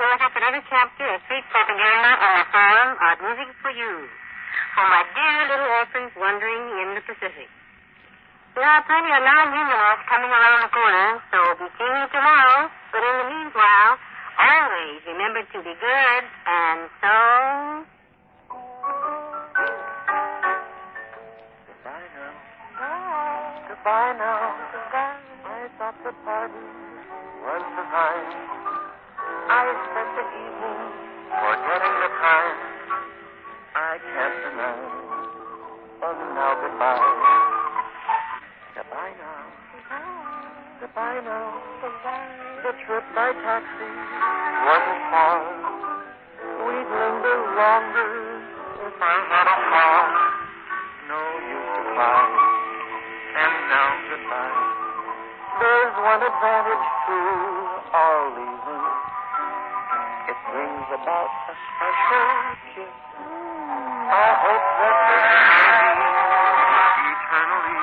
close up another chapter of Sweet Propaganda on the forum of Music for You. For my dear little orphans wandering in the Pacific. There are plenty of non-unionists coming around the corner, so be seeing you tomorrow. But in the meanwhile, always remember to be good, and so... Goodbye now. Goodbye now. I thought the party was the time. I spent the evening forgetting the time. I can't deny. And now goodbye. Goodbye now. Goodbye now. The trip by taxi wasn't far. We'd linger longer if I had a car. No use to cry. And now goodbye. There's one advantage to our leaving. It brings about a special kiss. I hope that this will be eternally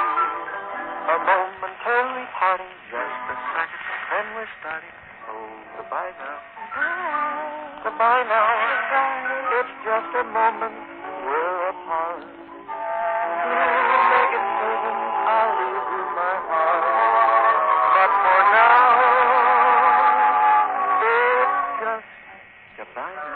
a momentary parting, just a second, then we're starting. Oh, goodbye now. Goodbye now. It's just a moment we're apart. Please make it certain I'll leave you my heart. But for now, it's just goodbye now.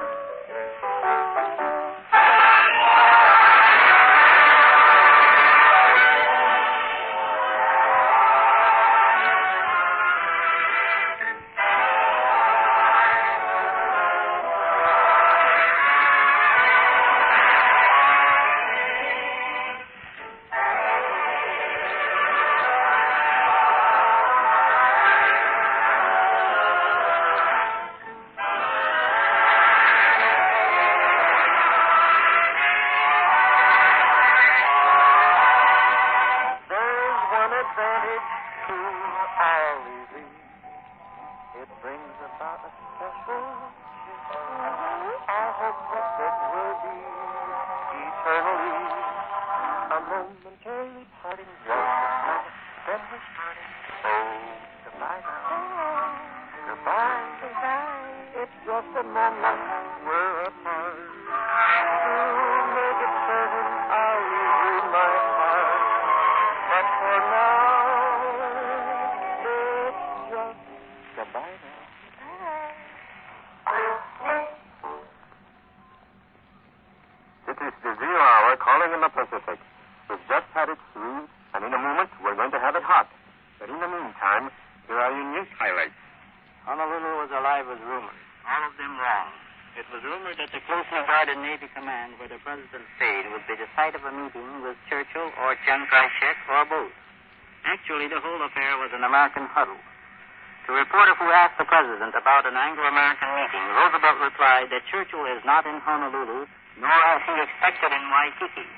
To a reporter who asked the president about an Anglo-American meeting, Roosevelt replied that Churchill is not in Honolulu, nor as he expected in Waikiki.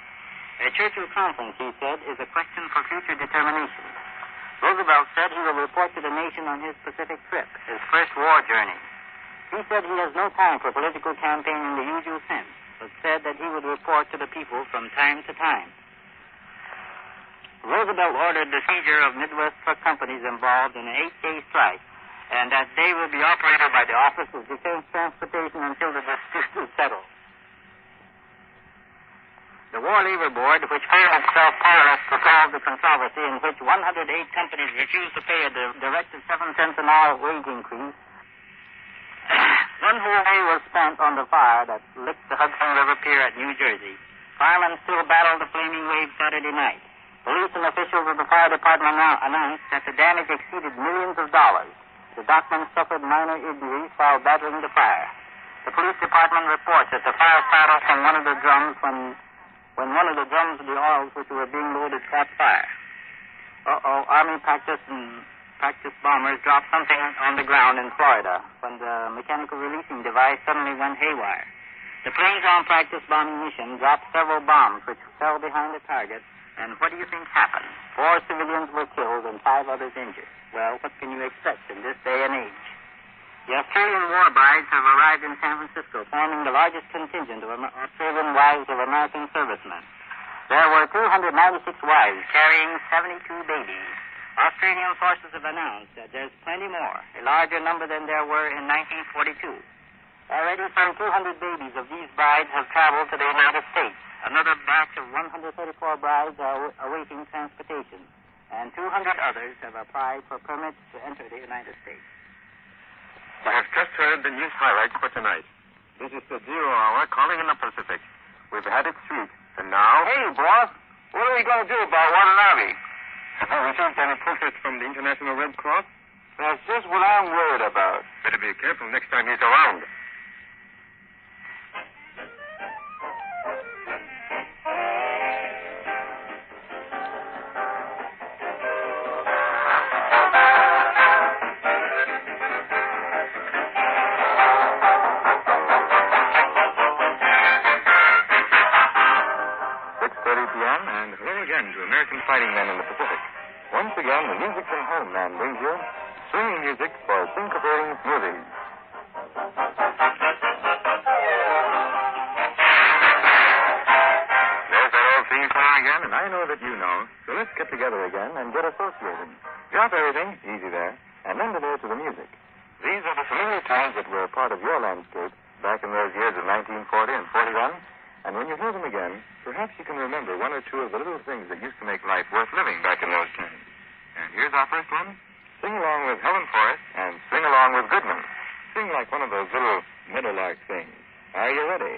A Churchill conference, he said, is a question for future determination. Roosevelt said he will report to the nation on his Pacific trip, his first war journey. He said he has no time for political campaign in the usual sense, but said that he would report to the people from time to time. Roosevelt ordered the seizure of Midwest truck companies involved in an 8-day strike, and that they will be operated by the Office of Defense Transportation until the dispute is settled. The War Labor Board, which found itself powerless to solve the controversy in which 108 companies refused to pay a directed 7 cents an hour wage increase, one whole day was spent on the fire that licked the Hudson River Pier at New Jersey. Firemen still battled the flaming wave Saturday night. Police and officials of the fire department announced that the damage exceeded millions of dollars. The dockmen suffered minor injuries while battling the fire. The police department reports that the fire started from one of the drums when one of the drums of the oils which were being loaded caught fire. Army practice bombers dropped something on the ground in Florida when the mechanical releasing device suddenly went haywire. The planes on practice bombing mission dropped several bombs which fell behind the target. And what do you think happened? 4 civilians were killed and 5 others injured. Well, what can you expect in this day and age? The Australian war brides have arrived in San Francisco, forming the largest contingent of Australian wives of American servicemen. There were 296 wives carrying 72 babies. Australian sources have announced that there's plenty more, a larger number than there were in 1942. Already some 200 babies of these brides have traveled to the United States. Another batch of 134 brides are awaiting transportation, and 200 others have applied for permits to enter the United States. I have just heard the news highlights for tonight. This is the 0 hour calling in the Pacific. We've had it sweet, and now... Hey, boss, what are we going to do about Watanabe? Have you received any protest from the International Red Cross? That's just what I'm worried about. Better be careful next time he's around. Fighting Men in the Pacific. Once again, the Music from Home man brings you swinging music for syncopating smoothies. There's that old theme song again, and I know that you know, so let's get together again and get associated. Drop everything, easy there, and lend an ear to the music. These are the familiar tunes that were a part of your landscape back in those years of 1940 and 41. And when you hear them again, perhaps you can remember one or two of the little things that used to make life worth living back in those times. And here's our first one. Sing along with Helen Forrest and sing along with Goodman. Sing like one of those little meadowlark things. Are you ready?